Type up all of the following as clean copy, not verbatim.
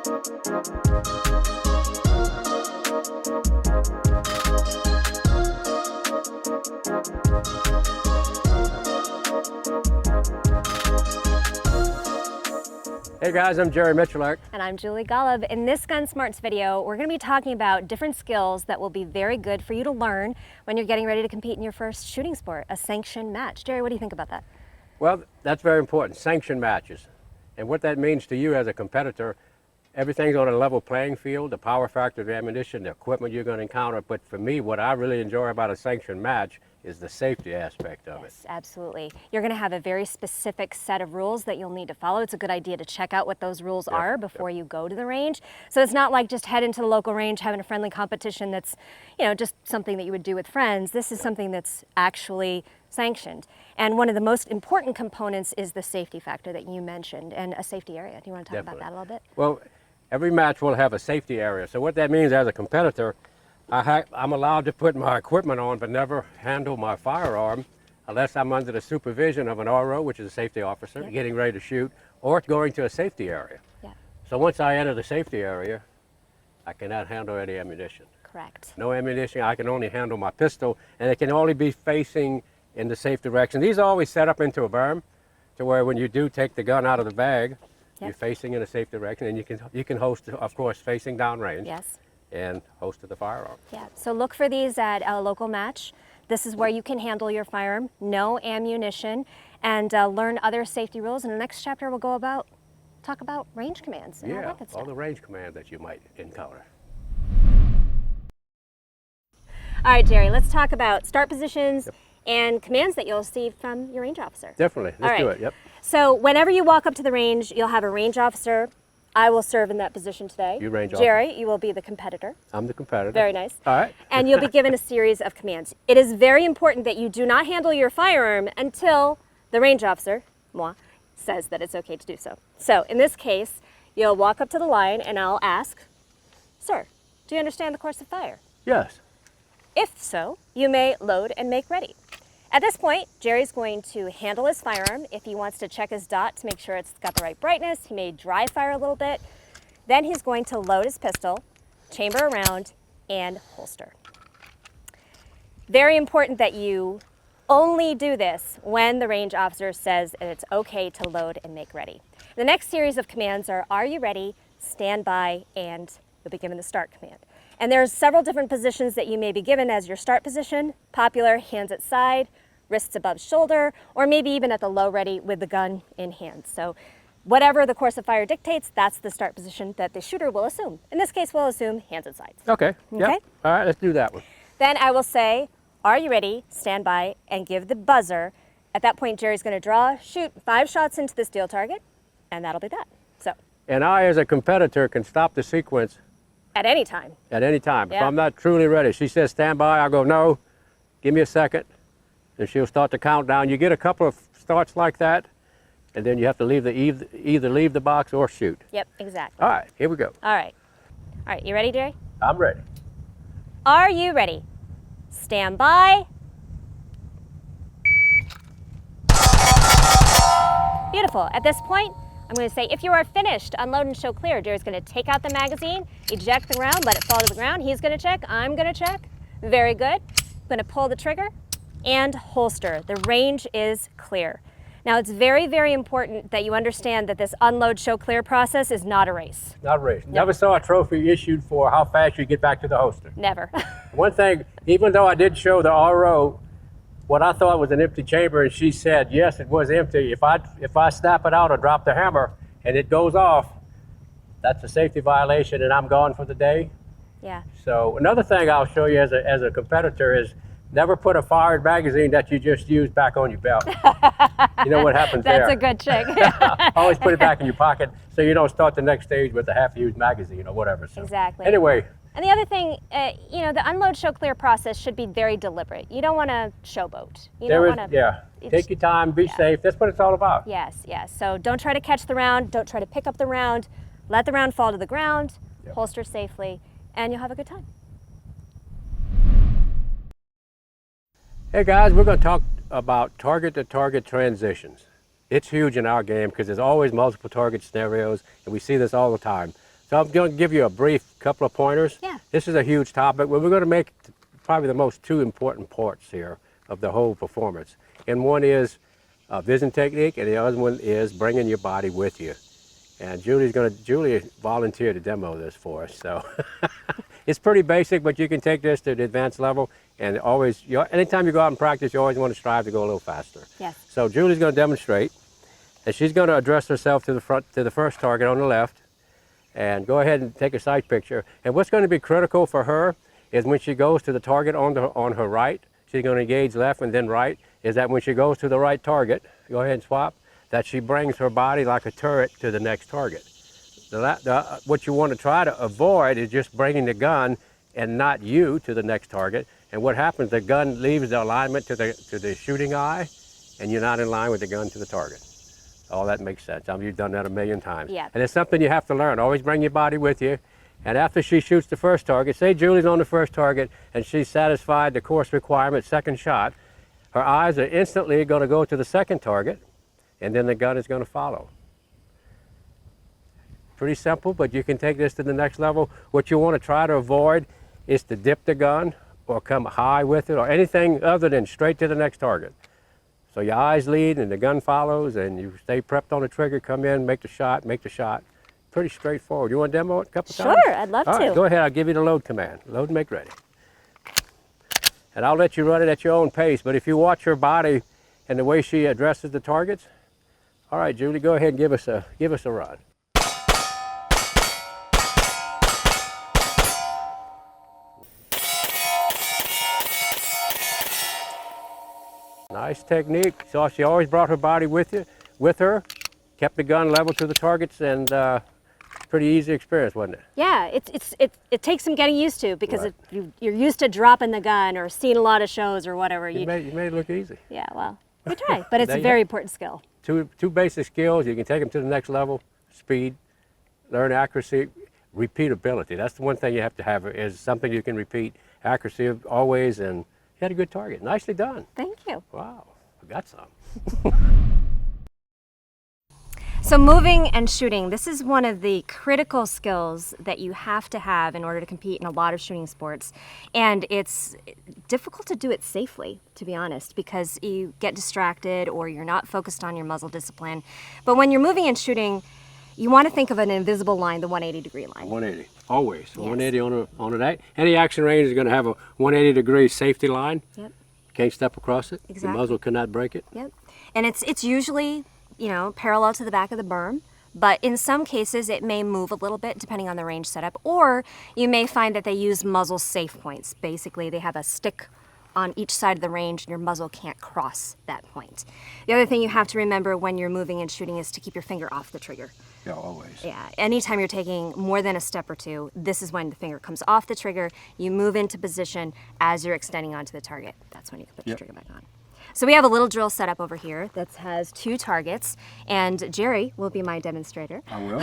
Hey guys, I'm Jerry Miculek. And I'm Julie Golob. In this GUNSMARTS video, we're going to be talking about different skills that will be very good for you to learn when you're getting ready to compete in your first shooting sport, a sanctioned match. Jerry, what do you think about that? Well, that's very important, sanctioned matches. And what that means to you as a competitor, everything's on a level playing field, the power factor of the ammunition, the equipment you're going to encounter. But for me, what I really enjoy about a sanctioned match is the safety aspect of it. Yes, absolutely. You're going to have a very specific set of rules that you'll need to follow. It's a good idea to check out what those rules are before you go to the range. So it's not like just head into the local range, having a friendly competition that's, you know, just something that you would do with friends. This is something that's actually sanctioned. And one of the most important components is the safety factor that you mentioned and a safety area. Do you want to talk about that a little bit? Well, every match will have a safety area. So what that means as a competitor, I'm allowed to put my equipment on but never handle my firearm unless I'm under the supervision of an RO, which is a safety officer, getting ready to shoot, or going to a safety area. So once I enter the safety area, I cannot handle any ammunition. Correct. No ammunition. I can only handle my pistol, and it can only be facing in the safe direction. These are always set up into a berm to where when you do take the gun out of the bag, you're facing in a safe direction, and you can host, of course, facing downrange. Yes. And host of the firearm. Yeah, so look for these at a local match. This is where you can handle your firearm, no ammunition, and learn other safety rules. In the next chapter, we'll talk about range commands and all that good stuff. All the range commands that you might encounter. All right, Jerry, let's talk about start positions and commands that you'll receive from your range officer. Definitely, let's do it, So whenever you walk up to the range, you'll have a range officer. I will serve in that position today. You range officer. Jerry, you will be the competitor. I'm the competitor. Very nice. All right. And you'll be given a series of commands. It is very important that you do not handle your firearm until the range officer, moi, says that it's okay to do so. So in this case, you'll walk up to the line and I'll ask, sir, do you understand the course of fire? Yes. If so, you may load and make ready. At this point, Jerry's going to handle his firearm. If he wants to check his dot to make sure it's got the right brightness, he may dry fire a little bit. Then he's going to load his pistol, chamber around, and holster. Very important that you only do this when the range officer says that it's okay to load and make ready. The next series of commands are you ready, stand by, and you'll be given the start command. And there's several different positions that you may be given as your start position. Popular, hands at side, wrists above shoulder, or maybe even at the low ready with the gun in hand. So whatever the course of fire dictates, that's the start position that the shooter will assume. In this case, we'll assume hands at sides. Okay. Yep. All right, let's do that one. Then I will say, are you ready, stand by, and give the buzzer. At that point, Jerry's going to shoot 5 shots into the steel target, and that'll be that. So. And I, as a competitor, can stop the sequence at any time. At any time. If I'm not truly ready. She says stand by, I'll go no, give me a second. And she'll start the countdown. You get a couple of starts like that, and then you have to either leave the box or shoot. Yep, exactly. All right, here we go. All right. All right, you ready, Jerry? I'm ready. Are you ready? Stand by. Beautiful. At this point, I'm going to say, if you are finished, unload and show clear. Jerry's going to take out the magazine, eject the round, let it fall to the ground. He's going to check. I'm going to check. Very good. I'm going to pull the trigger and holster. The range is clear. Now, it's very, very important that you understand that this unload, show clear process is not a race. Not a race. Never saw a trophy issued for how fast you get back to the holster. Never. One thing, even though I did show the RO what I thought was an empty chamber, and she said, yes, it was empty. If I snap it out or drop the hammer and it goes off, that's a safety violation and I'm gone for the day. Yeah. So another thing I'll show you as a competitor is never put a fired magazine that you just used back on your belt. You know what happens there. That's a good trick. Always put it back in your pocket so you don't start the next stage with a half-used magazine or whatever. So, exactly. Anyway. And the other thing, you know, the unload, show clear process should be very deliberate. You don't want to showboat. Take your time, be safe. That's what it's all about. Yes, yes. So don't try to catch the round. Don't try to pick up the round. Let the round fall to the ground, holster safely, and you'll have a good time. Hey guys, we're going to talk about target-to-target transitions. It's huge in our game because there's always multiple target scenarios, and we see this all the time. So I'm going to give you a brief couple of pointers. Yeah. This is a huge topic. We're going to make probably the most two important parts here of the whole performance. And one is vision technique, and the other one is bringing your body with you. And Julie volunteered to demo this for us. So it's pretty basic, but you can take this to the advanced level. And always, anytime you go out and practice, you always want to strive to go a little faster. Yes. So Julie's going to demonstrate, and she's going to address herself to the first target on the left. And go ahead and take a sight picture. And what's going to be critical for her is when she goes to the target on her right, she's going to engage left and then right, is that when she goes to the right target, go ahead and swap, that she brings her body like a turret to the next target. What you want to try to avoid is just bringing the gun and not you to the next target. And what happens, the gun leaves the alignment to the shooting eye, and you're not in line with the gun to the target. Oh, that makes sense. I mean, you've done that a million times. Yeah. And it's something you have to learn. Always bring your body with you. And after she shoots the first target, say Julie's on the first target and she's satisfied the course requirement, second shot, her eyes are instantly going to go to the second target, and then the gun is going to follow. Pretty simple, but you can take this to the next level. What you want to try to avoid is to dip the gun or come high with it or anything other than straight to the next target. So your eyes lead and the gun follows, and you stay prepped on the trigger, come in, make the shot, Pretty straightforward. You want to demo it a couple times? Sure, I'd love to. All right, go ahead, I'll give you the load command. Load and make ready. And I'll let you run it at your own pace, but if you watch her body and the way she addresses the targets, all right, Julie, go ahead and give us a run. Nice technique. So she always brought her body with her, kept the gun level to the targets, and pretty easy experience, wasn't it? Yeah, it takes some getting used to, because Right. if you're used to dropping the gun or seeing a lot of shows or whatever. You made it look easy. Yeah, well, we try, but it's There a you very go. important skill. Two basic skills. You can take them to the next level: speed, learn accuracy, repeatability. That's the one thing you have to have, is something you can repeat. Accuracy always, and you had a good target. Nicely done. Thank you. Wow, we got some. So moving and shooting, this is one of the critical skills that you have to have in order to compete in a lot of shooting sports. And it's difficult to do it safely, to be honest, because you get distracted or you're not focused on your muzzle discipline. But when you're moving and shooting, you want to think of an invisible line, the 180-degree line. 180, always. Yes. 180 on an any action range is going to have a 180-degree safety line. Yep. Can't step across it. Exactly. The muzzle cannot break it. Yep. And it's usually, parallel to the back of the berm, but in some cases it may move a little bit depending on the range setup, or you may find that they use muzzle safe points. Basically, they have a stick on each side of the range and your muzzle can't cross that point. The other thing you have to remember when you're moving and shooting is to keep your finger off the trigger. Yeah, always. Yeah, anytime you're taking more than a step or two, this is when the finger comes off the trigger, you move into position as you're extending onto the target. That's when you can put your trigger back on. So we have a little drill set up over here that has 2 targets, and Jerry will be my demonstrator. I will.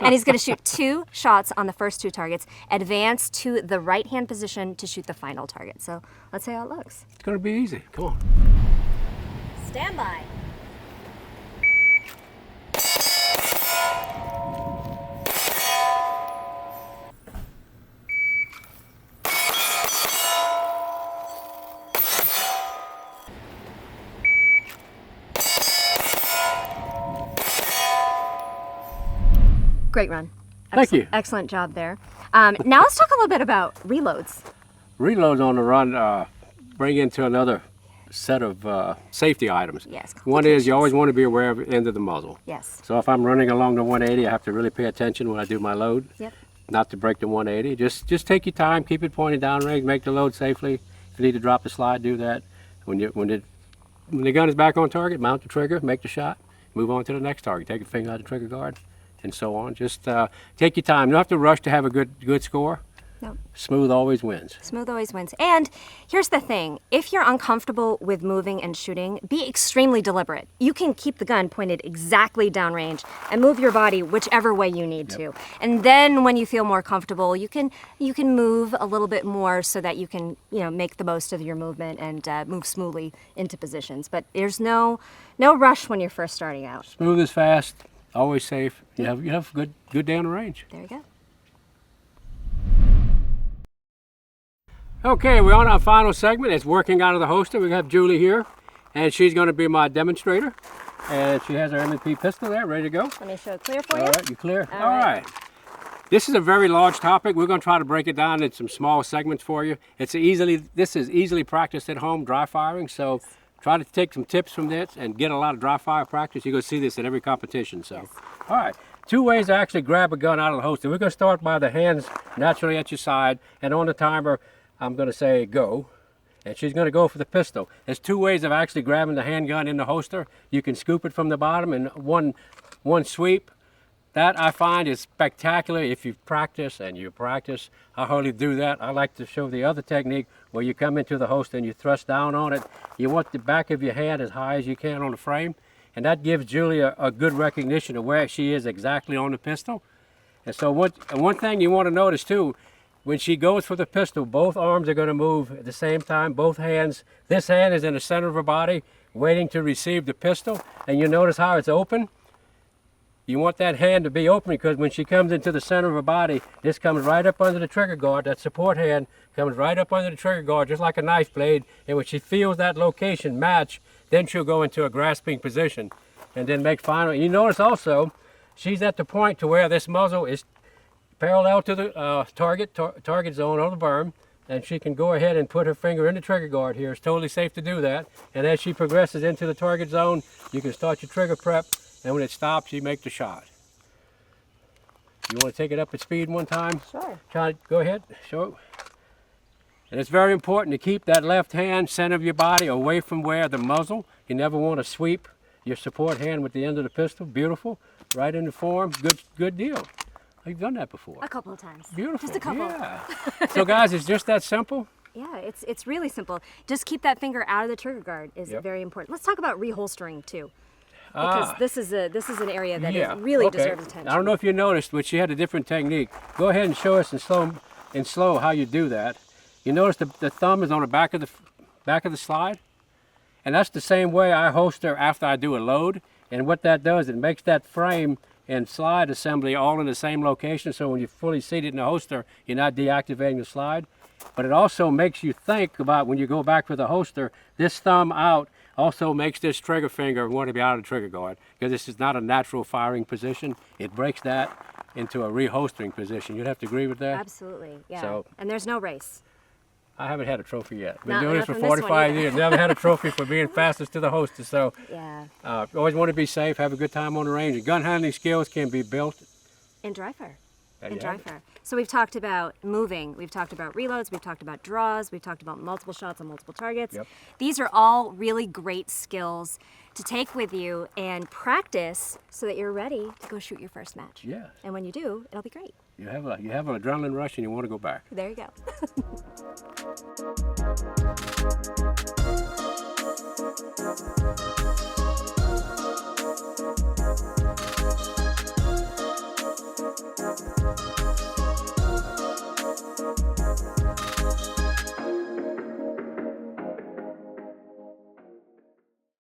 And he's going to shoot 2 shots on the first 2 targets, advance to the right-hand position to shoot the final target. So let's see how it looks. It's going to be easy. Come on. Stand by. Great run. Thank you. Excellent job there. Now let's talk a little bit about reloads. Reloads on the run bring into another set of safety items. Yes. One is you always want to be aware of the end of the muzzle. Yes. So if I'm running along the 180, I have to really pay attention when I do my load. Yep. Not to break the 180. Just take your time, keep it pointed downrange, make the load safely. If you need to drop the slide, do that. When the gun is back on target, mount the trigger, make the shot, move on to the next target. Take your finger out of the trigger guard, and so on. Just take your time. You don't have to rush to have a good score. No. Smooth always wins. Smooth always wins. And here's the thing. If you're uncomfortable with moving and shooting, be extremely deliberate. You can keep the gun pointed exactly downrange and move your body whichever way you need to. And then when you feel more comfortable, you can move a little bit more so that you can, make the most of your movement and move smoothly into positions. But there's no rush when you're first starting out. Smooth is fast, always safe. You have a good day on the range. There you go. Okay, we're on our final segment. It's working out of the holster. We have Julie here, and she's going to be my demonstrator. And she has her M&P pistol there, ready to go. Let me show it clear for you. All right, you clear? All All right. This is a very large topic. We're going to try to break it down into some small segments for you. This is easily practiced at home, dry firing. So try to take some tips from this and get a lot of dry fire practice. You're going to see this at every competition. So, all right. 2 ways to actually grab a gun out of the holster. We're going to start by the hands naturally at your side, and on the timer, I'm going to say go, and she's going to go for the pistol. There's 2 ways of actually grabbing the handgun in the holster. You can scoop it from the bottom in one sweep. That I find is spectacular if you practice, and you practice. I hardly do that. I like to show the other technique where you come into the holster and you thrust down on it. You want the back of your hand as high as you can on the frame, and that gives Julie a good recognition of where she is exactly on the pistol. And so one thing you want to notice too, when she goes for the pistol, both arms are going to move at the same time, both hands. This hand is in the center of her body, waiting to receive the pistol, and you notice how it's open. You want that hand to be open because when she comes into the center of her body, this comes right up under the trigger guard. That support hand comes right up under the trigger guard, just like a knife blade. And when she feels that location match, then she'll go into a grasping position and then make final. You notice also, she's at the point to where this muzzle is parallel to the target zone on the berm, and she can go ahead and put her finger in the trigger guard here. It's totally safe to do that. And as she progresses into the target zone, you can start your trigger prep, and when it stops, you make the shot. You want to take it up at speed one time? Sure. Go ahead, show it. And it's very important to keep that left hand center of your body away from where the muzzle. You never want to sweep your support hand with the end of the pistol. Beautiful, right in the form, good deal. You've done that before. A couple of times. Beautiful. Just a couple. Yeah. So guys, it's just that simple. Yeah, it's really simple. Just keep that finger out of the trigger guard is very important. Let's talk about reholstering too, because this is an area that is really deserves attention. I don't know if you noticed, but she had a different technique. Go ahead and show us in slow how you do that. You notice the thumb is on the back of the slide, and that's the same way I holster after I do a load. And what that does, it makes that frame and slide assembly all in the same location, so when you're fully seated in the holster, you're not deactivating the slide. But it also makes you think about when you go back for the holster, this thumb out also makes this trigger finger want to be out of the trigger guard, because this is not a natural firing position. It breaks that into a reholstering position. You'd have to agree with that? Absolutely, yeah. So, and there's no race. I haven't had a trophy yet. Been Not doing this for from this one 45 either. years. Never had a trophy for being fastest to the holster. So Yeah. always want to be safe, have a good time on the range. And gun handling skills can be built. In dry fire. There In you dry have it. fire. So we've talked about moving, we've talked about reloads, we've talked about draws, we've talked about multiple shots on multiple targets. Yep. These are all really great skills to take with you and practice so that you're ready to go shoot your first match. Yeah. And when you do, it'll be great. You have an adrenaline rush and you want to go back. There you go.